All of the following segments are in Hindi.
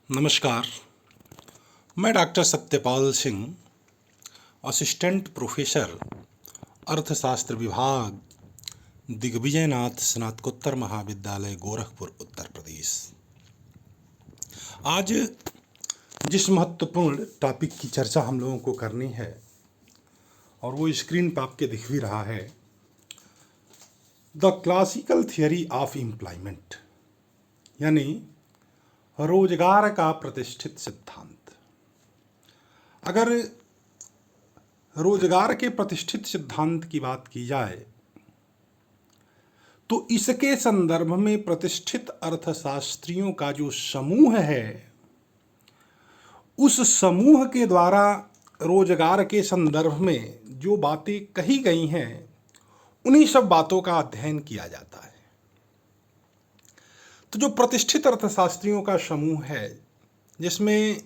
नमस्कार। मैं doctor Satyapal Singh, assistant professor, अर्थशास्त्र विभाग, दिग्विजयनाथ स्नातकोत्तर महाविद्यालय, गोरखपुर, उत्तर प्रदेश। आज जिस महत्वपूर्ण टॉपिक की चर्चा हम लोगों को करनी है, और वो स्क्रीन पर आपके दिख भी रहा है, the classical theory of employment, यानी रोजगार का प्रतिष्ठित सिद्धांत। अगर रोजगार के प्रतिष्ठित सिद्धांत की बात की जाए तो इसके संदर्भ में प्रतिष्ठित अर्थशास्त्रियों का जो समूह है, उस समूह के द्वारा रोजगार के संदर्भ में जो बातें कही गई हैं, उन्हीं सब बातों का अध्ययन किया जाता है। तो जो प्रतिष्ठित अर्थशास्त्रियों का समूह है, जिसमें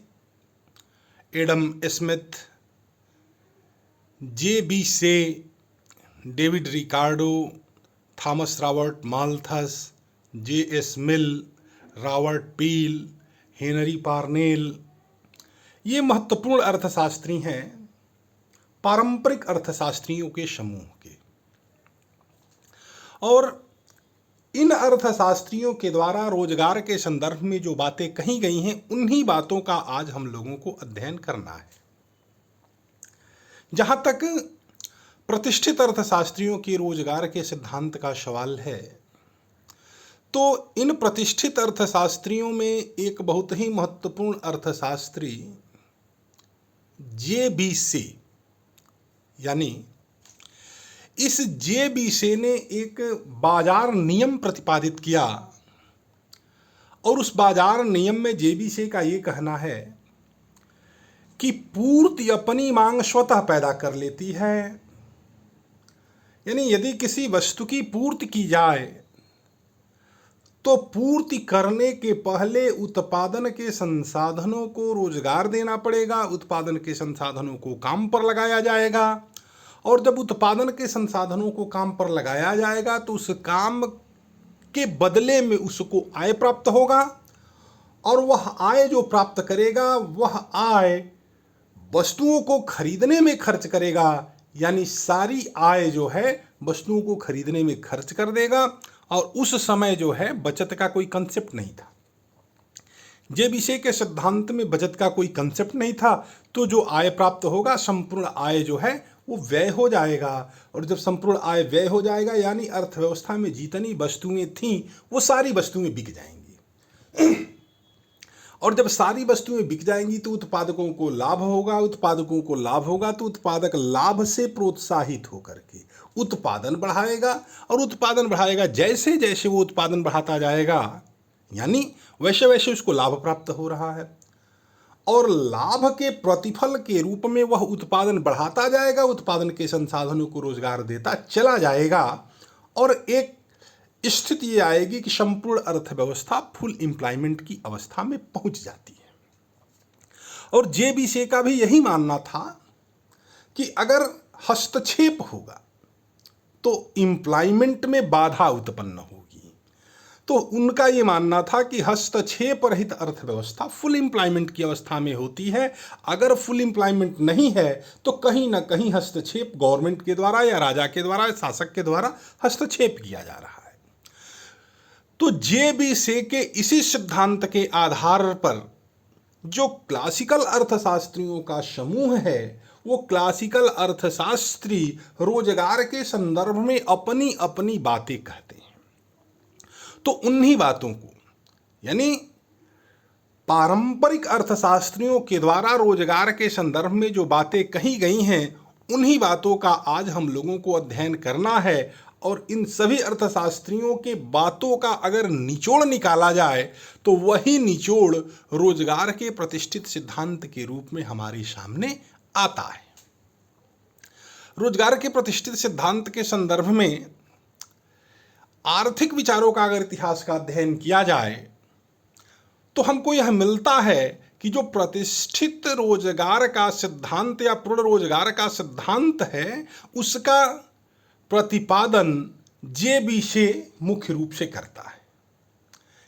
Adam Smith, J B. Say, David Ricardo, Thomas Robert Malthus, J S. Mill, Robert Peel, Henry Parnell, ये महत्वपूर्ण अर्थशास्त्री हैं पारंपरिक अर्थशास्त्रियों के समूह के। और इन अर्थशास्त्रियों के द्वारा रोजगार के संदर्भ में जो बातें कही गई हैं, उन्हीं बातों का आज हम लोगों को अध्ययन करना है। जहां तक प्रतिष्ठित अर्थशास्त्रियों के रोजगार के सिद्धांत का सवाल है, तो इन प्रतिष्ठित अर्थशास्त्रियों में एक बहुत ही महत्वपूर्ण अर्थशास्त्री जे.बी. से, यानी इस जे.बी. से ने एक बाजार नियम प्रतिपादित किया, और उस बाजार नियम में जे.बी. से का ये कहना है कि पूर्ति अपनी मांग स्वतः पैदा कर लेती है। यानी यदि किसी वस्तु की पूर्ति की जाए तो पूर्ति करने के पहले उत्पादन के संसाधनों को रोजगार देना पड़ेगा, उत्पादन के संसाधनों को काम पर लगाया जाएगा, और जब उत्पादन के संसाधनों को काम पर लगाया जाएगा तो उस काम के बदले में उसको आय प्राप्त होगा, और वह आय जो प्राप्त करेगा वह आय वस्तुओं को खरीदने में खर्च करेगा। यानी सारी आय जो है वस्तुओं को खरीदने में खर्च कर देगा, और उस समय जो है बचत का कोई कंसेप्ट नहीं था। जे.बी. से के सिद्धांत में बचत का कोई कंसेप्ट नहीं था। तो जो आय प्राप्त होगा, संपूर्ण आय जो है वो व्यय हो जाएगा, और जब संपूर्ण आय व्यय हो जाएगा, यानी अर्थव्यवस्था में जितनी वस्तुएं थीं वो सारी वस्तुएं बिक जाएंगी। और जब सारी वस्तुएं बिक जाएंगी तो उत्पादकों को लाभ होगा, उत्पादकों को लाभ होगा तो उत्पादक लाभ से प्रोत्साहित होकर के उत्पादन बढ़ाएगा, और उत्पादन बढ़ाएगा, जैसे जैसे वो उत्पादन बढ़ाता जाएगा, यानी वैसे वैसे उसको लाभ प्राप्त हो रहा है, और लाभ के प्रतिफल के रूप में वह उत्पादन बढ़ाता जाएगा, उत्पादन के संसाधनों को रोजगार देता चला जाएगा, और एक स्थिति ये आएगी कि संपूर्ण अर्थव्यवस्था फुल एम्प्लॉयमेंट की अवस्था में पहुंच जाती है। और जे.बी. से का भी यही मानना था कि अगर हस्तक्षेप होगा तो एम्प्लॉयमेंट में बाधा उत्पन्न होगी। तो उनका ये मानना था कि हस्तक्षेप रहित अर्थव्यवस्था फुल एम्प्लॉयमेंट की अवस्था में होती है। अगर फुल एम्प्लॉयमेंट नहीं है तो कहीं ना कहीं हस्तक्षेप गवर्नमेंट के द्वारा या राजा के द्वारा, शासक के द्वारा हस्तक्षेप किया जा रहा है। तो जे.बी. से के इसी सिद्धांत के आधार पर जो क्लासिकल अर्थशास्त्रियों का समूह है, वो क्लासिकल अर्थशास्त्री रोजगार के संदर्भ में अपनी अपनी बातें कहते हैं। तो उन्हीं बातों को, यानी पारंपरिक अर्थशास्त्रियों के द्वारा रोजगार के संदर्भ में जो बातें कही गई हैं, उन्हीं बातों का आज हम लोगों को अध्ययन करना है। और इन सभी अर्थशास्त्रियों के बातों का अगर निचोड़ निकाला जाए तो वही निचोड़ रोजगार के प्रतिष्ठित सिद्धांत के रूप में हमारे सामने आता है। रोजगार के प्रतिष्ठित सिद्धांत के संदर्भ में आर्थिक विचारों का अगर इतिहास का अध्ययन किया जाए तो हमको यह मिलता है कि जो प्रतिष्ठित रोजगार का सिद्धांत या पूर्ण रोजगार का सिद्धांत है, उसका प्रतिपादन जे.बी. से मुख्य रूप से करता है।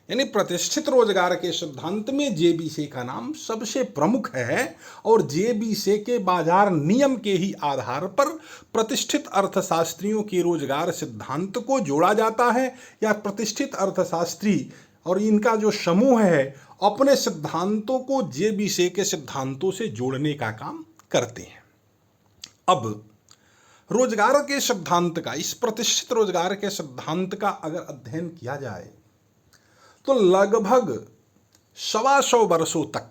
यानी प्रतिष्ठित रोजगार के सिद्धांत में जेबीसे का नाम सबसे प्रमुख है और जेबीसे के बाजार नियम के ही आधार पर प्रतिष्ठित अर्थशास्त्रियों के रोजगार सिद्धांत को जोड़ा जाता है, या प्रतिष्ठित अर्थशास्त्री और इनका जो समूह है अपने सिद्धांतों को जेबीसे के सिद्धांतों से जोड़ने का काम करते हैं। अब रोजगार के सिद्धांत का, इस प्रतिष्ठित रोजगार के सिद्धांत का अगर अध्ययन किया जाए तो लगभग 125 वर्षों तक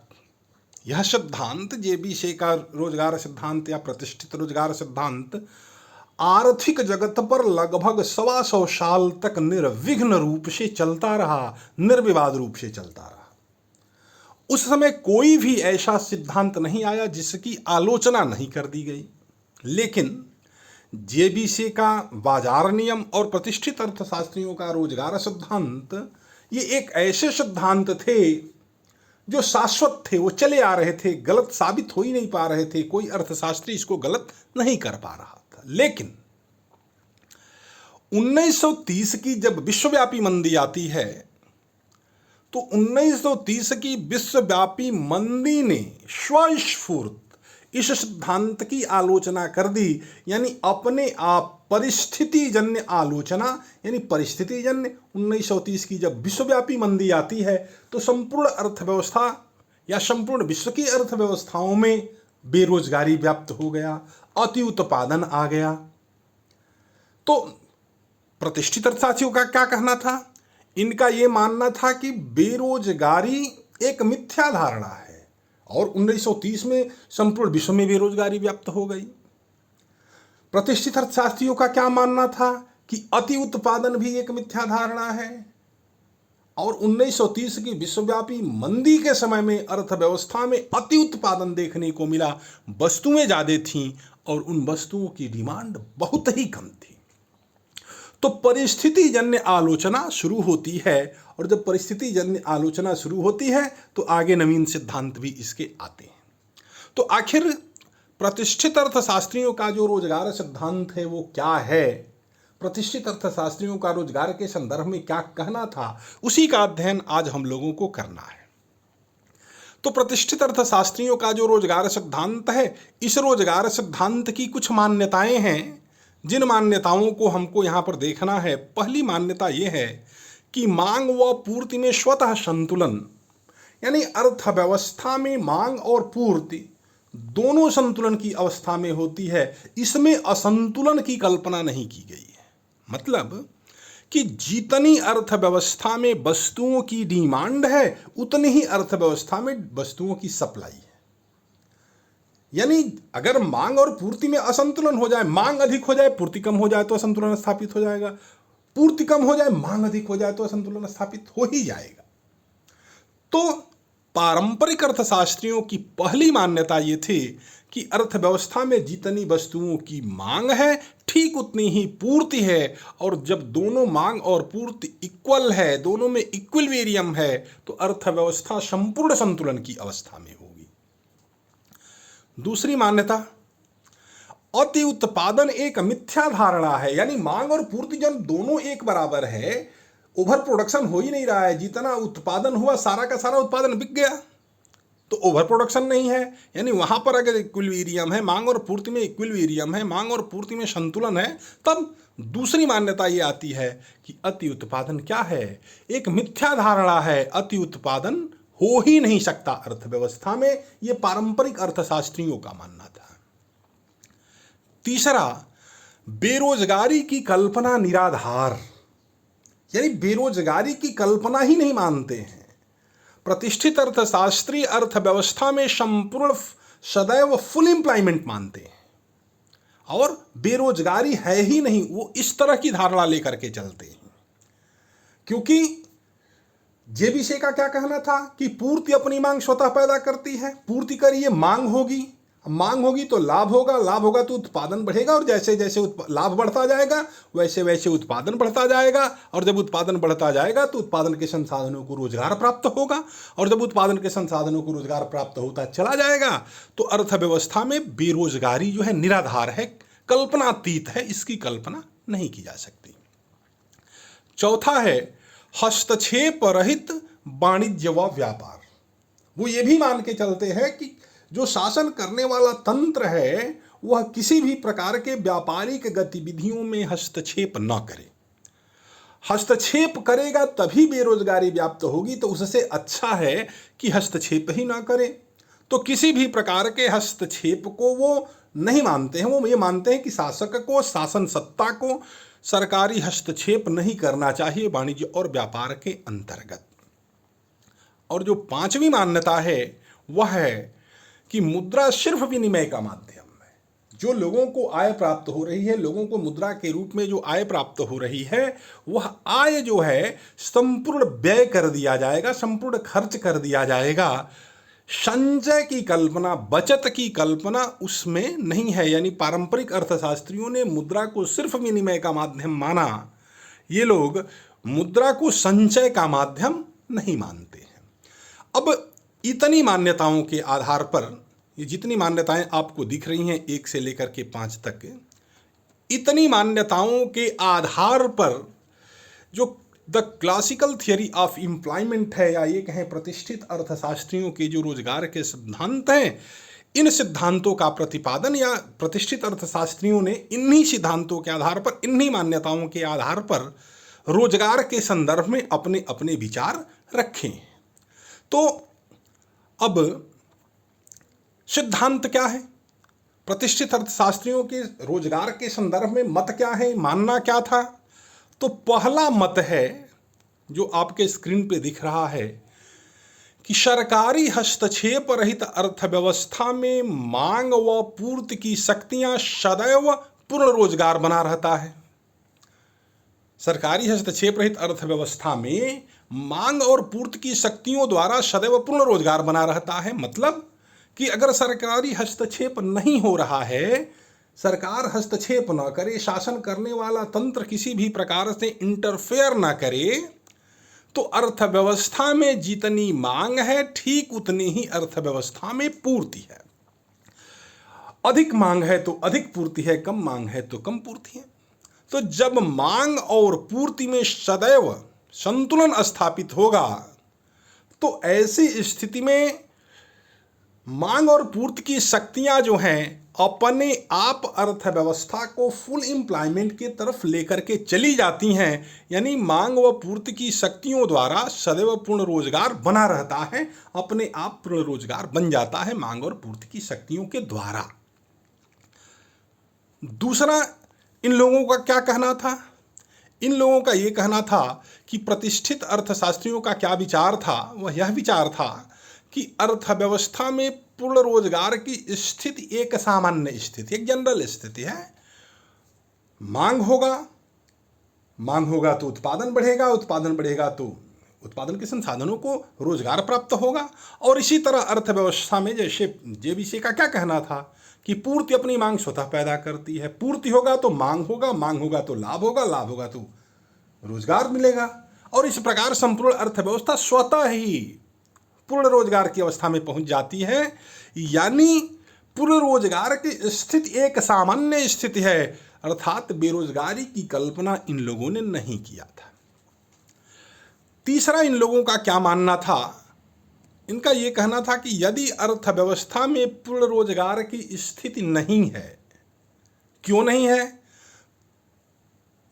यह सिद्धांत, जेबीसे का रोजगार सिद्धांत या प्रतिष्ठित रोजगार सिद्धांत, आर्थिक जगत पर लगभग 125 साल तक निर्विघ्न रूप से चलता रहा, निर्विवाद रूप से चलता रहा। उस समय कोई भी ऐसा सिद्धांत नहीं आया जिसकी आलोचना नहीं कर दी गई। लेकिन जेबीसे का बाजार नियम और प्रतिष्ठित अर्थशास्त्रियों का रोजगार सिद्धांत, ये एक ऐसे सिद्धांत थे जो शाश्वत थे, वो चले आ रहे थे, गलत साबित हो ही नहीं पा रहे थे, कोई अर्थशास्त्री इसको गलत नहीं कर पा रहा था। लेकिन 1930 की जब विश्वव्यापी मंदी आती है तो 1930 की विश्वव्यापी मंदी ने स्वस्फूर्त इस सिद्धांत की आलोचना कर दी, यानी अपने आप परिस्थितिजन्य आलोचना, यानी परिस्थितिजन्य 1930 की जब विश्वव्यापी मंदी आती है तो संपूर्ण अर्थव्यवस्था या संपूर्ण विश्व की अर्थव्यवस्थाओं में बेरोजगारी व्याप्त हो गया, अति उत्पादन आ गया। तो प्रतिष्ठित अर्थशास्त्रियों का क्या कहना था? इनका ये मानना था कि बेरोजगारी एक मिथ्या धारणा है और 1930 में संपूर्ण विश्व में बेरोजगारी व्याप्त हो गई। प्रतिष्ठित अर्थशास्त्रियों का क्या मानना था कि अति उत्पादन भी एक मिथ्या धारणा है और 1930 की विश्वव्यापी मंदी के समय में अर्थव्यवस्था में अति उत्पादन देखने को मिला, वस्तुएं ज्यादा थीं और उन वस्तुओं की डिमांड बहुत ही कम थी। तो परिस्थितिजन्य आलोचना शुरू होती है और जब परिस्थितिजन्य आलोचना शुरू होती है तो आगे नवीन सिद्धांत भी इसके आते हैं। तो आखिर प्रतिष्ठित अर्थशास्त्रियों का जो रोजगार सिद्धांत है वो क्या है, प्रतिष्ठित अर्थशास्त्रियों का रोजगार के संदर्भ में क्या कहना था, उसी का अध्ययन आज हम लोगों को करना है। तो प्रतिष्ठित अर्थशास्त्रियों का जो रोजगार सिद्धांत है, इस रोजगार सिद्धांत की कुछ मान्यताएं हैं जिन मान्यताओं को हमको यहाँ पर देखना है। पहली मान्यता ये है कि मांग व पूर्ति में स्वतः संतुलन, यानी अर्थव्यवस्था में मांग और पूर्ति दोनों संतुलन की अवस्था में होती है, इसमें असंतुलन की कल्पना नहीं की गई है। मतलब कि जितनी अर्थव्यवस्था में वस्तुओं की डिमांड है उतनी ही अर्थव्यवस्था में वस्तुओं की सप्लाई है। यानी अगर मांग और पूर्ति में असंतुलन हो जाए, मांग अधिक हो जाए पूर्ति कम हो जाए तो असंतुलन स्थापित हो जाएगा, पूर्ति कम हो जाए मांग अधिक हो जाए तो असंतुलन स्थापित हो ही जाएगा। तो पारंपरिक अर्थशास्त्रियों की पहली मान्यता ये थी कि अर्थव्यवस्था में जितनी वस्तुओं की मांग है ठीक उतनी ही पूर्ति है, और जब दोनों मांग और पूर्ति इक्वल है, दोनों में इक्विलिब्रियम है, तो अर्थव्यवस्था संपूर्ण संतुलन की अवस्था में होगी। दूसरी मान्यता, अति उत्पादन एक मिथ्या धारणा है, यानी मांग और पूर्ति जब दोनों एक बराबर है, ओवर प्रोडक्शन हो ही नहीं रहा है, जितना उत्पादन हुआ सारा का सारा उत्पादन बिक गया तो ओवर प्रोडक्शन नहीं है, यानी वहां पर अगर इक्विलिब्रियम है, मांग और पूर्ति में इक्विलिब्रियम है, मांग और पूर्ति में संतुलन है, तब दूसरी मान्यता ये आती है कि अति उत्पादन क्या है, एक मिथ्या धारणा है, अति उत्पादन हो ही नहीं सकता अर्थव्यवस्था में, ये पारंपरिक अर्थशास्त्रियों का मानना था। तीसरा, बेरोजगारी की कल्पना निराधार, यानी बेरोजगारी की कल्पना ही नहीं मानते हैं। प्रतिष्ठित अर्थशास्त्री अर्थव्यवस्था में संपूर्ण सदैव फुल एम्प्लॉयमेंट मानते हैं और बेरोजगारी है ही नहीं, वो इस तरह की धारणा लेकर के चलते हैं। क्योंकि जेबीसे का क्या कहना था कि पूर्ति अपनी मांग स्वतः पैदा करती है, पूर्ति करिए मांग होगी, मांग होगी तो लाभ होगा, लाभ होगा तो उत्पादन बढ़ेगा, और जैसे जैसे लाभ बढ़ता जाएगा वैसे वैसे उत्पादन बढ़ता जाएगा, और जब उत्पादन बढ़ता जाएगा तो उत्पादन के संसाधनों को रोजगार प्राप्त होगा, और जब उत्पादन के संसाधनों को रोजगार प्राप्त होता चला जाएगा तो अर्थव्यवस्था में बेरोजगारी जो है निराधार है, कल्पनातीत है, इसकी कल्पना नहीं की जा सकती। चौथा है, हस्तक्षेप रहित वाणिज्य व व्यापार। वो ये भी मान के चलते हैं कि जो शासन करने वाला तंत्र है वह किसी भी प्रकार के व्यापारिक गतिविधियों में हस्तक्षेप न करे। हस्तक्षेप करेगा तभी बेरोजगारी व्याप्त होगी, तो उससे अच्छा है कि हस्तक्षेप ही ना करे। तो किसी भी प्रकार के हस्तक्षेप को वो नहीं मानते हैं। वो ये मानते हैं कि शासक को, शासन सत्ता को सरकारी हस्तक्षेप नहीं करना चाहिए वाणिज्य और व्यापार के अंतर्गत। और जो पांचवी मान्यता है वह है कि मुद्रा सिर्फ विनिमय का माध्यम है। जो लोगों को आय प्राप्त हो रही है, लोगों को मुद्रा के रूप में जो आय प्राप्त हो रही है, वह आय जो है संपूर्ण व्यय कर दिया जाएगा, संपूर्ण खर्च कर दिया जाएगा। संचय की कल्पना, बचत की कल्पना उसमें नहीं है। यानी पारंपरिक अर्थशास्त्रियों ने मुद्रा को सिर्फ विनिमय का माध्यम माना, ये लोग मुद्रा को संचय का माध्यम नहीं मानते हैं। अब इतनी मान्यताओं के आधार पर, ये जितनी मान्यताएं आपको दिख रही हैं 1 से लेकर के 5 तक, इतनी मान्यताओं के आधार पर जो the classical theory of employment है, या ये कहें प्रतिष्ठित अर्थशास्त्रियों के जो रोजगार के सिद्धांत हैं, इन सिद्धांतों का प्रतिपादन, या प्रतिष्ठित अर्थशास्त्रियों ने इन्हीं सिद्धांतों के आधार पर, इन्हीं मान्यताओं के आधार पर रोजगार के संदर्भ में अपने अपने विचार रखे। तो अब सिद्धांत क्या है, प्रतिष्ठित अर्थशास्त्रियों के रोजगार के संदर्भ में मत क्या है, मानना क्या था? तो पहला मत है जो आपके स्क्रीन पे दिख रहा है कि सरकारी हस्तक्षेप रहित अर्थव्यवस्था में मांग व पूर्ति की शक्तियां सदैव पूर्ण रोजगार बना रहता है। सरकारी हस्तक्षेप रहित अर्थव्यवस्था में मांग और पूर्ति की शक्तियों द्वारा सदैव पूर्ण रोजगार बना रहता है। मतलब कि अगर सरकारी हस्तक्षेप नहीं हो रहा है, सरकार हस्तक्षेप न करे, शासन करने वाला तंत्र किसी भी प्रकार से इंटरफेयर ना करे, तो अर्थव्यवस्था में जितनी मांग है ठीक उतनी ही अर्थव्यवस्था में पूर्ति है। अधिक मांग है तो अधिक पूर्ति है, कम मांग है तो कम पूर्ति है। तो जब मांग और पूर्ति में सदैव संतुलन स्थापित होगा, तो ऐसी स्थिति में मांग और पूर्ति की शक्तियां जो हैं अपने आप अर्थव्यवस्था को फुल एम्प्लॉयमेंट की तरफ लेकर के चली जाती हैं। यानी मांग व पूर्ति की शक्तियों द्वारा सदैव पूर्ण रोजगार बना रहता है, अपने आप पूर्ण रोजगार बन जाता है मांग और पूर्ति की शक्तियों के द्वारा। दूसरा, इन लोगों का क्या कहना था? इन लोगों का ये कहना था कि प्रतिष्ठित अर्थशास्त्रियों का क्या विचार था, वह यह विचार था कि अर्थव्यवस्था में पूर्ण रोजगार की स्थिति एक सामान्य स्थिति, एक जनरल स्थिति है। मांग होगा तो उत्पादन बढ़ेगा, उत्पादन बढ़ेगा तो उत्पादन के संसाधनों को रोजगार प्राप्त होगा। और इसी तरह अर्थव्यवस्था में, जैसे जेबीसी का क्या कहना था कि पूर्ति अपनी मांग स्वतः पैदा करती है, पूर्ति होगा तो मांग होगा, मांग होगा तो लाभ होगा, लाभ होगा तो रोजगार मिलेगा। और इस प्रकार संपूर्ण अर्थव्यवस्था स्वतः ही पूर्ण रोजगार की अवस्था में पहुंच जाती है। यानी पूर्ण रोजगार की स्थिति एक सामान्य स्थिति है, अर्थात बेरोजगारी की कल्पना इन लोगों ने नहीं किया था। तीसरा, इन लोगों का क्या मानना था? इनका यह कहना था कि यदि अर्थव्यवस्था में पूर्ण रोजगार की स्थिति नहीं है, क्यों नहीं है?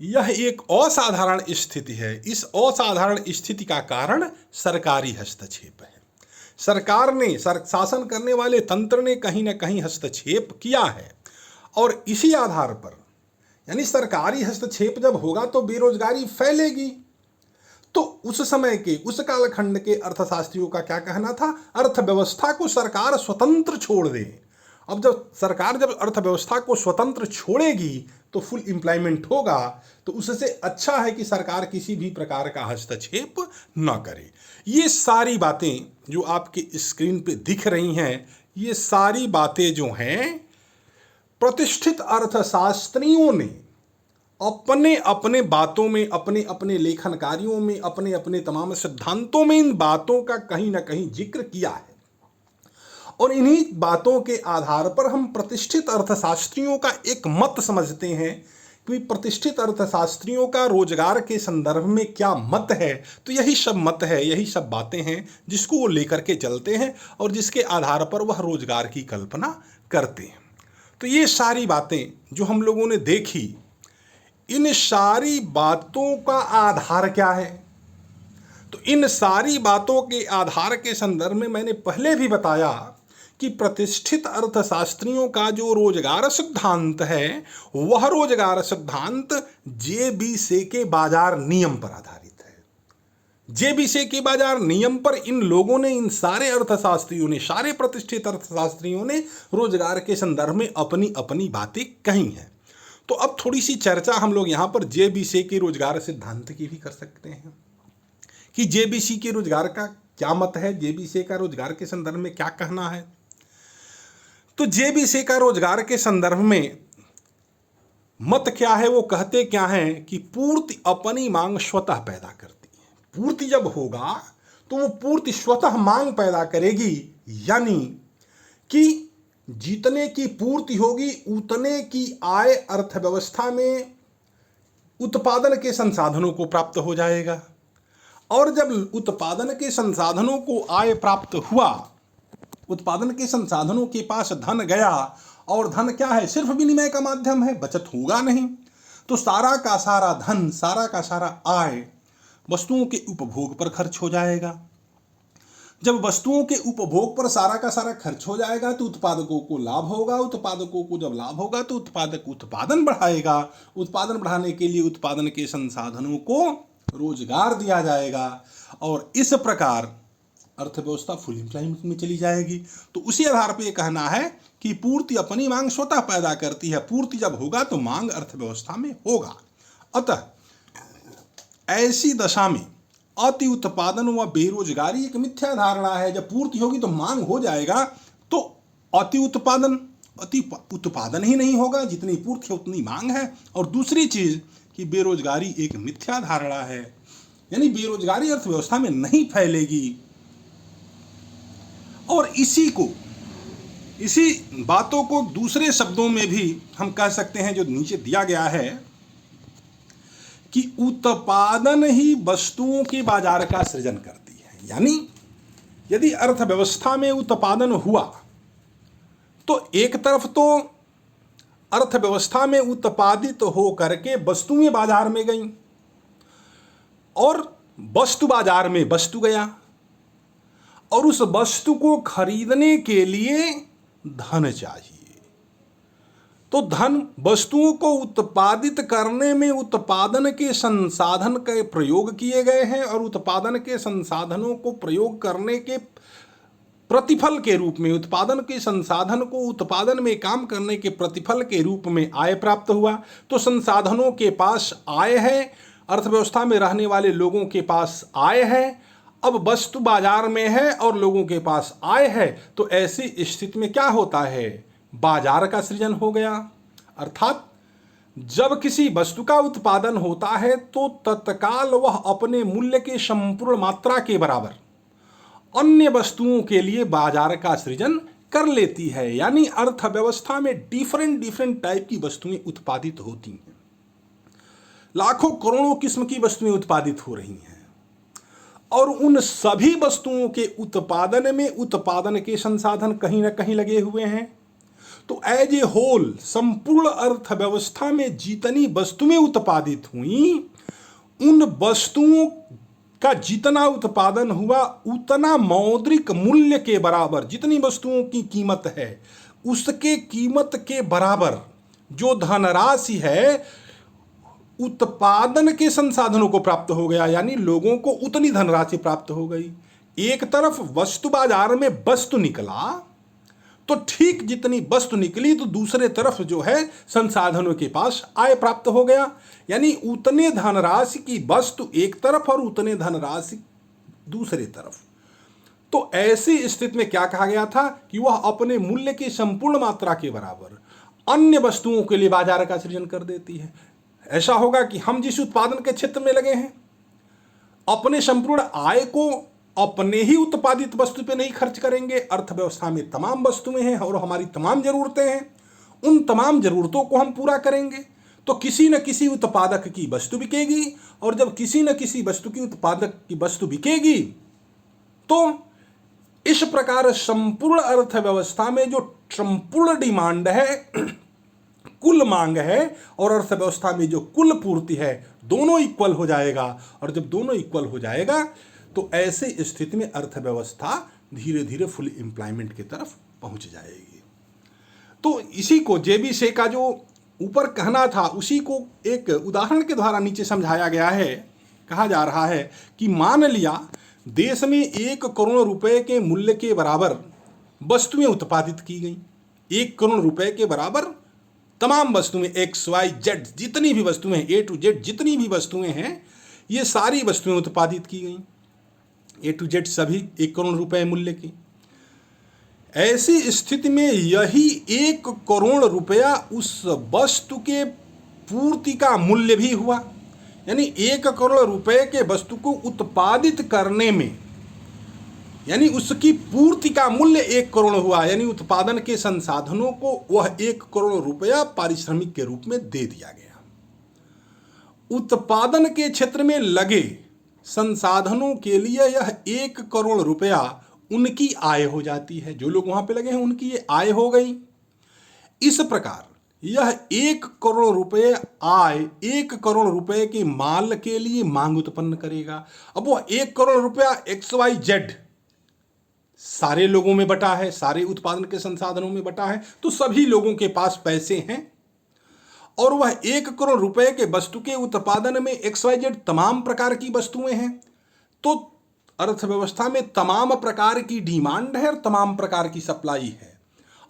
यह एक असाधारण स्थिति है। इस असाधारण स्थिति का कारण सरकारी हस्तक्षेप है। सरकार ने, शासन करने वाले तंत्र ने कहीं ना कहीं हस्तक्षेप किया है, और इसी आधार पर, यानी सरकारी हस्तक्षेप जब होगा तो बेरोजगारी फैलेगी। तो उस समय के, उस कालखंड के अर्थशास्त्रियों का क्या कहना था? अर्थव्यवस्था को सरकार स्वतंत्र छोड़ दे। अब जब सरकार अर्थव्यवस्था को स्वतंत्र छोड़ेगी तो फुल एम्प्लॉयमेंट होगा, तो उससे अच्छा है कि सरकार किसी भी प्रकार का हस्तक्षेप न करे। ये सारी बातें जो आपके स्क्रीन पे दिख रही हैं, ये सारी बातें जो हैं प्रतिष्ठित अर्थशास्त्रियों ने अपने अपने बातों में, अपने अपने लेखन कार्यों में, अपने अपने तमाम सिद्धांतों में इन बातों का कहीं ना कहीं जिक्र किया है। और इन्हीं बातों के आधार पर हम प्रतिष्ठित अर्थशास्त्रियों का एक मत समझते हैं कि प्रतिष्ठित अर्थशास्त्रियों का रोजगार के संदर्भ में क्या मत है, तो यही सब मत है, यही सब बातें हैं जिसको वो लेकर के चलते हैं और जिसके आधार पर वह रोजगार की कल्पना करते हैं। तो ये सारी बातें जो हम लोगों ने देखी, इन सारी बातों का आधार क्या है? तो इन सारी बातों के आधार के संदर्भ में मैंने पहले भी बताया कि प्रतिष्ठित अर्थशास्त्रियों का जो रोजगार सिद्धांत है, वह रोजगार सिद्धांत जे.बी.से के बाजार नियम पर आधारित है। जे.बी.से के बाजार नियम पर इन लोगों ने, इन सारे अर्थशास्त्रियों ने, सारे प्रतिष्ठित अर्थशास्त्रियों ने रोजगार के संदर्भ में अपनी अपनी बातें कही हैं। तो अब थोड़ी सी चर्चा हम लोग यहाँ पर जे.बी.से के रोजगार सिद्धांत की भी कर सकते हैं कि जे.बी.सी के रोजगार का क्या मत है, जे.बी.से का रोजगार के संदर्भ में क्या कहना है। तो जे.बी.से का रोजगार के संदर्भ में मत क्या है, वो कहते क्या हैं कि पूर्ति अपनी मांग स्वतः पैदा करती है। पूर्ति जब होगा तो वो पूर्ति स्वतः मांग पैदा करेगी, यानी कि जितने की पूर्ति होगी उतने की आय अर्थव्यवस्था में उत्पादन के संसाधनों को प्राप्त हो जाएगा। और जब उत्पादन के संसाधनों को आय प्राप्त हुआ, उत्पादन के संसाधनों के पास धन गया, और धन क्या है, सिर्फ विनिमय का माध्यम है, बचत होगा नहीं, तो सारा का सारा धन, सारा का सारा आय वस्तुओं के उपभोग पर खर्च हो जाएगा। जब वस्तुओं के उपभोग पर सारा का सारा खर्च हो जाएगा तो उत्पादकों को लाभ होगा। उत्पादकों को जब लाभ होगा तो उत्पादक उत्पादन बढ़ाएगा। उत्पादन बढ़ाने के लिए उत्पादन के संसाधनों को रोजगार दिया जाएगा और इस प्रकार अर्थव्यवस्था फुल एम्प्लॉयमेंट में चली जाएगी। तो उसी आधार पर यह कहना है कि पूर्ति अपनी मांग स्वतः पैदा करती है। पूर्ति जब होगा तो मांग अर्थव्यवस्था में होगा। अतः ऐसी दशा में अति उत्पादन व बेरोजगारी एक मिथ्या धारणा है। जब पूर्ति होगी तो मांग हो जाएगा, तो अति उत्पादन ही नहीं होगा, जितनी पूर्ति है उतनी मांग है। और दूसरी चीज कि बेरोजगारी एक मिथ्या धारणा है, यानी बेरोजगारी अर्थव्यवस्था में नहीं फैलेगी। और इसी बातों को दूसरे शब्दों में भी हम कह सकते हैं, जो नीचे दिया गया है कि उत्पादन ही वस्तुओं के बाजार का सृजन करती है। यानी यदि अर्थव्यवस्था में उत्पादन हुआ तो एक तरफ तो अर्थव्यवस्था में उत्पादित हो करके वस्तुएं बाजार में गईं और वस्तु बाजार में वस्तु गया, और उस वस्तु को खरीदने के लिए धन चाहिए। तो धन वस्तुओं को उत्पादित करने में उत्पादन के संसाधन के प्रयोग किए गए हैं, और उत्पादन के संसाधनों को प्रयोग करने के प्रतिफल के रूप में, उत्पादन के संसाधन को उत्पादन में काम करने के प्रतिफल के रूप में आय प्राप्त हुआ। तो संसाधनों के पास आय है, अर्थव्यवस्था में रहने वाले लोगों के पास आय है। अब वस्तु बाजार में है और लोगों के पास आय है, तो ऐसी स्थिति में क्या होता है, बाजार का सृजन हो गया। अर्थात जब किसी वस्तु का उत्पादन होता है तो तत्काल वह अपने मूल्य के संपूर्ण मात्रा के बराबर अन्य वस्तुओं के लिए बाजार का सृजन कर लेती है। यानी अर्थव्यवस्था में डिफरेंट टाइप की वस्तुएं उत्पादित होती हैं, लाखों करोड़ों किस्म की वस्तुएं उत्पादित हो रही हैं, और उन सभी वस्तुओं के उत्पादन में उत्पादन के संसाधन कहीं ना कहीं लगे हुए हैं। तो एज ए होल संपूर्ण अर्थव्यवस्था में जितनी वस्तुएं उत्पादित हुई, उन वस्तुओं का जितना उत्पादन हुआ उतना मौद्रिक मूल्य के बराबर, जितनी वस्तुओं की कीमत है उसके कीमत के बराबर जो धनराशि है उत्पादन के संसाधनों को प्राप्त हो गया। यानी लोगों को उतनी धनराशि प्राप्त हो गई। एक तरफ वस्तु बाजार में वस्तु निकला तो ठीक जितनी वस्तु निकली, तो दूसरे तरफ जो है संसाधनों के पास आय प्राप्त हो गया। यानी उतने धनराशि की वस्तु एक तरफ और उतने धनराशि दूसरे तरफ। तो ऐसी स्थिति में क्या कहा गया था कि वह अपने मूल्य की संपूर्ण मात्रा के बराबर अन्य वस्तुओं के लिए बाजार का सृजन कर देती है। ऐसा होगा कि हम जिस उत्पादन के क्षेत्र में लगे हैं, अपने संपूर्ण आय को अपने ही उत्पादित वस्तु पे नहीं खर्च करेंगे। अर्थव्यवस्था में तमाम वस्तुएं हैं और हमारी तमाम जरूरतें हैं, उन तमाम जरूरतों को हम पूरा करेंगे। तो किसी न किसी उत्पादक की वस्तु बिकेगी, और जब किसी न किसी वस्तु की उत्पादक की वस्तु बिकेगी तो इस प्रकार संपूर्ण अर्थव्यवस्था में जो संपूर्ण डिमांड है, कुल मांग है, और अर्थव्यवस्था में जो कुल पूर्ति है, दोनों इक्वल हो जाएगा। और जब दोनों इक्वल हो जाएगा तो ऐसे स्थिति में अर्थव्यवस्था धीरे धीरे फुल एम्प्लॉयमेंट की तरफ पहुंच जाएगी। तो इसी को जेबी से का जो ऊपर कहना था उसी को एक उदाहरण के द्वारा नीचे समझाया गया है। कहा जा रहा है कि मान लिया देश में 1 करोड़ रुपए के मूल्य के बराबर वस्तुएं उत्पादित की गई। 1 करोड़ रुपए के बराबर तमाम वस्तुएं, XYZ जितनी भी वस्तुएं, A to Z जितनी भी वस्तुएं हैं, ये सारी वस्तुएं उत्पादित की गई, A to Z सभी 1 करोड़ रुपए मूल्य की। ऐसी स्थिति में यही 1 करोड़ रुपया उस वस्तु के पूर्ति का मूल्य भी हुआ। यानी 1 करोड़ रुपए के वस्तु को उत्पादित करने में, यानी उसकी पूर्ति का मूल्य 1 करोड़ हुआ। यानी उत्पादन के संसाधनों को वह 1 करोड़ रुपया पारिश्रमिक के रूप में दे दिया गया। उत्पादन के क्षेत्र में लगे संसाधनों के लिए यह 1 करोड़ रुपया उनकी आय हो जाती है। जो लोग वहां पे लगे हैं उनकी ये आय हो गई। इस प्रकार यह 1 करोड़ रुपए आय 1 करोड़ रुपए के माल के लिए मांग उत्पन्न करेगा। अब वह 1 करोड़ रुपया XYZ सारे लोगों में बटा है, सारे उत्पादन के संसाधनों में बटा है, तो सभी लोगों के पास पैसे हैं, और वह 1 करोड़ रुपए के वस्तु के उत्पादन में XYZ तमाम प्रकार की वस्तुएं हैं। तो अर्थव्यवस्था में तमाम प्रकार की डिमांड है और तमाम प्रकार की सप्लाई है,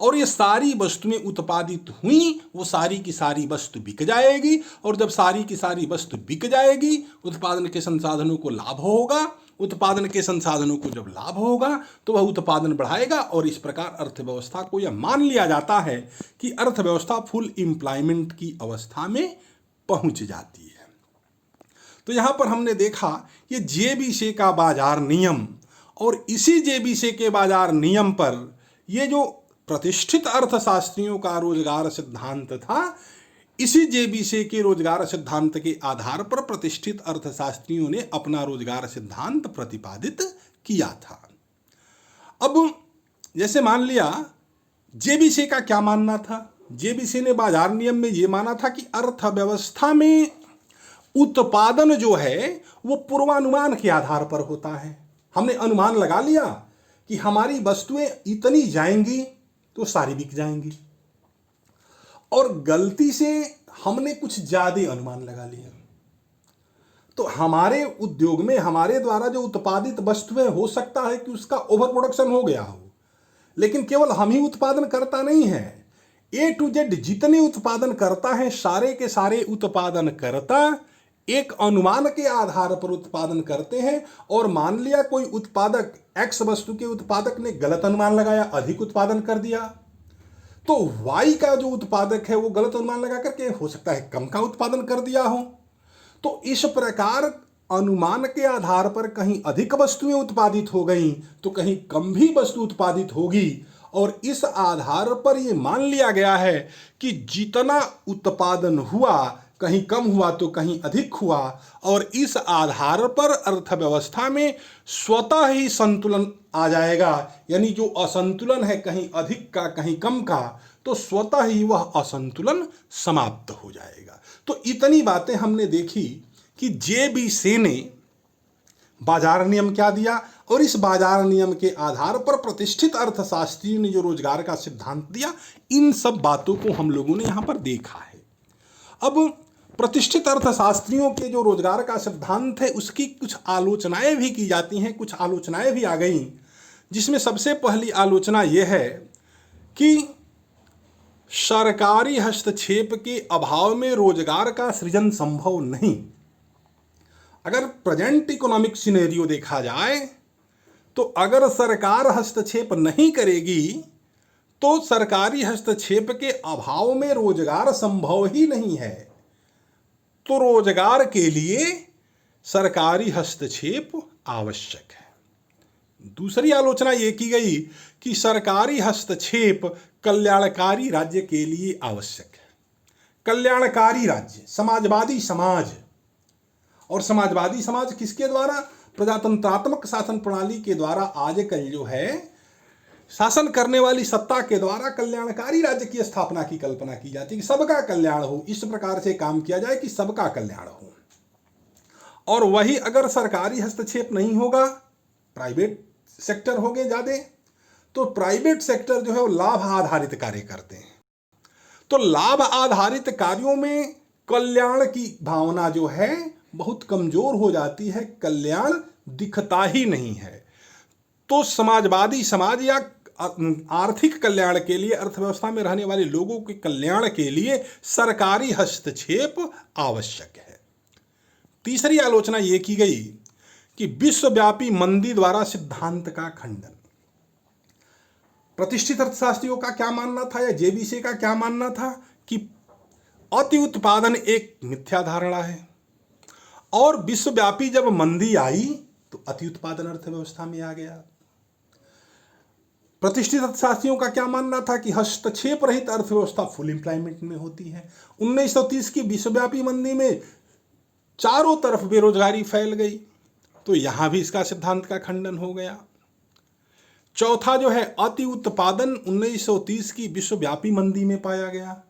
और ये सारी वस्तुएं उत्पादित हुई, वो सारी की सारी वस्तु बिक जाएगी, और जब सारी की सारी वस्तु बिक जाएगी उत्पादन के संसाधनों को लाभ होगा। उत्पादन के संसाधनों को जब लाभ होगा तो वह उत्पादन बढ़ाएगा, और इस प्रकार अर्थव्यवस्था को यह मान लिया जाता है कि अर्थव्यवस्था फुल एम्प्लॉयमेंट की अवस्था में पहुंच जाती है। तो यहां पर हमने देखा ये जेबीसे का बाजार नियम, और इसी जेबीसे के बाजार नियम पर ये जो प्रतिष्ठित अर्थशास्त्रियों का रोजगार सिद्धांत था, इसी जेबीसे के रोजगार सिद्धांत के आधार पर प्रतिष्ठित अर्थशास्त्रियों ने अपना रोजगार सिद्धांत प्रतिपादित किया था। अब जैसे मान लिया जेबीसे का क्या मानना था। जेबीसे ने बाजार नियम में ये माना था कि अर्थव्यवस्था में उत्पादन जो है वो पूर्वानुमान के आधार पर होता है। हमने अनुमान लगा लिया कि हमारी वस्तुएं इतनी जाएंगी तो सारी बिक जाएंगी, और गलती से हमने कुछ ज्यादा अनुमान लगा लिया, तो हमारे उद्योग में हमारे द्वारा जो उत्पादित वस्तुएं हो सकता है कि उसका ओवर प्रोडक्शन हो गया हो, लेकिन केवल हम ही उत्पादन करता नहीं है। A to Z जितने उत्पादन करता है सारे के सारे उत्पादन करता एक अनुमान के आधार पर उत्पादन करते हैं, और मान लिया कोई उत्पादक X वस्तु के उत्पादक ने गलत अनुमान लगाया, अधिक उत्पादन कर दिया, तो Y का जो उत्पादक है वो गलत अनुमान लगा करके हो सकता है कम का उत्पादन कर दिया हो। तो इस प्रकार अनुमान के आधार पर कहीं अधिक वस्तुएं उत्पादित हो गई तो कहीं कम भी वस्तु उत्पादित होगी, और इस आधार पर यह मान लिया गया है कि जितना उत्पादन हुआ कहीं कम हुआ तो कहीं अधिक हुआ, और इस आधार पर अर्थव्यवस्था में स्वतः ही संतुलन आ जाएगा। यानी जो असंतुलन है कहीं अधिक का कहीं कम का, तो स्वतः ही वह असंतुलन समाप्त हो जाएगा। तो इतनी बातें हमने देखी कि जेबीसे ने बाजार नियम क्या दिया, और इस बाजार नियम के आधार पर प्रतिष्ठित अर्थशास्त्री ने जो रोजगार का सिद्धांत दिया, इन सब बातों को हम लोगों ने यहां पर देखा है। अब प्रतिष्ठित अर्थशास्त्रियों के जो रोजगार का सिद्धांत है उसकी कुछ आलोचनाएं भी की जाती हैं, कुछ आलोचनाएं भी आ गई, जिसमें सबसे पहली आलोचना यह है कि सरकारी हस्तक्षेप के अभाव में रोजगार का सृजन संभव नहीं। अगर प्रेजेंट इकोनॉमिक सिनेरियो देखा जाए तो अगर सरकार हस्तक्षेप नहीं करेगी तो सरकारी हस्तक्षेप के अभाव में रोजगार संभव ही नहीं है। तो रोजगार के लिए सरकारी हस्तक्षेप आवश्यक है। दूसरी आलोचना यह की गई कि सरकारी हस्तक्षेप कल्याणकारी राज्य के लिए आवश्यक है। कल्याणकारी राज्य, समाजवादी समाज। और समाजवादी समाज किसके द्वारा? प्रजातंत्रात्मक शासन प्रणाली के द्वारा आजकल जो है शासन करने वाली सत्ता के द्वारा कल्याणकारी राज्य की स्थापना की कल्पना की जाती है कि सबका कल्याण हो, इस प्रकार से काम किया जाए कि सबका कल्याण हो। और वही अगर सरकारी हस्तक्षेप नहीं होगा, प्राइवेट सेक्टर हो गए ज्यादा, तो प्राइवेट सेक्टर जो है वो लाभ आधारित कार्य करते हैं। तो लाभ आधारित कार्यों में कल्याण की भावना जो है बहुत कमजोर हो जाती है, कल्याण दिखता ही नहीं है। तो समाजवादी समाज या आर्थिक कल्याण के लिए, अर्थव्यवस्था में रहने वाले लोगों के कल्याण के लिए सरकारी हस्तक्षेप आवश्यक है। तीसरी आलोचना यह की गई कि विश्वव्यापी मंदी द्वारा सिद्धांत का खंडन। प्रतिष्ठित अर्थशास्त्रियों का क्या मानना था या जेबीसी का क्या मानना था कि अति उत्पादन एक मिथ्या धारणा है, और विश्वव्यापी जब मंदी आई तो अति उत्पादन अर्थव्यवस्था में आ गया। प्रतिष्ठित अर्थशास्त्रियों का क्या मानना था कि हस्तक्षेप रहित अर्थव्यवस्था फुल एम्प्लॉयमेंट में होती है। 1930 की विश्वव्यापी मंदी में चारों तरफ बेरोजगारी फैल गई, तो यहां भी इसका सिद्धांत का खंडन हो गया। चौथा जो है अति उत्पादन 1930 की विश्वव्यापी मंदी में पाया गया।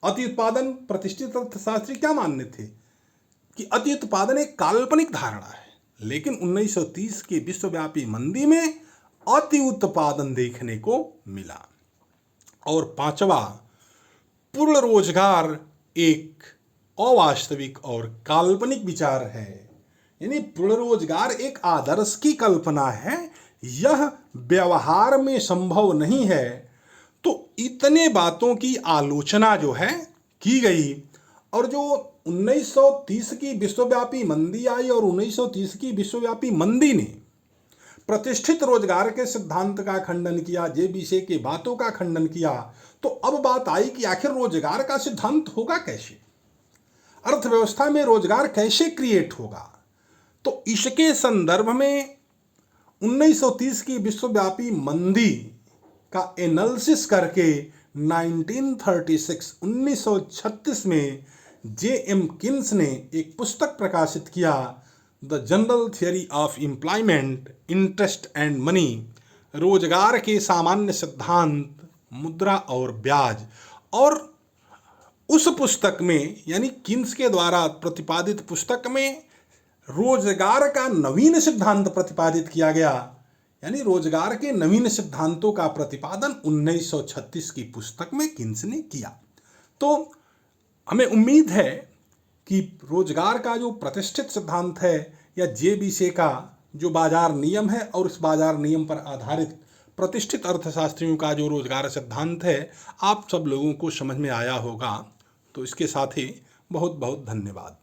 अति उत्पादन प्रतिष्ठित अर्थशास्त्री क्या मानने थे कि अति उत्पादन एक काल्पनिक धारणा है, लेकिन 1930 की विश्वव्यापी मंदी में अति उत्पादन देखने को मिला। और पांचवा, पूर्ण रोजगार एक अवास्तविक और काल्पनिक विचार है, यानी पूर्ण रोजगार एक आदर्श की कल्पना है, यह व्यवहार में संभव नहीं है। तो इतने बातों की आलोचना जो है की गई। और जो 1930 की विश्वव्यापी मंदी आई और 1930 की विश्वव्यापी मंदी ने प्रतिष्ठित रोजगार के सिद्धांत का खंडन किया, जेबीसी के बातों का खंडन किया, तो अब बात आई कि आखिर रोजगार का सिद्धांत होगा कैसे, अर्थव्यवस्था में रोजगार कैसे क्रिएट होगा। तो इसके संदर्भ में 1930 की विश्वव्यापी मंदी का एनालिसिस करके 1936 में जे.एम. किन्स ने एक पुस्तक प्रकाशित किया, the general theory of employment, interest and money, रोजगार के सामान्य सिद्धांत, मुद्रा और ब्याज। और उस पुस्तक में, यानी किन्स के द्वारा प्रतिपादित पुस्तक में, रोजगार का नवीन सिद्धांत प्रतिपादित किया गया, यानी रोजगार के नवीन सिद्धांतों का प्रतिपादन 1936 की पुस्तक में किन्स ने किया। तो हमें उम्मीद है कि रोजगार का जो प्रतिष्ठित सिद्धांत है या जेबीसी का जो बाजार नियम है और इस बाजार नियम पर आधारित प्रतिष्ठित अर्थशास्त्रियों का जो रोजगार सिद्धांत है, आप सब लोगों को समझ में आया होगा। तो इसके साथ ही बहुत बहुत धन्यवाद।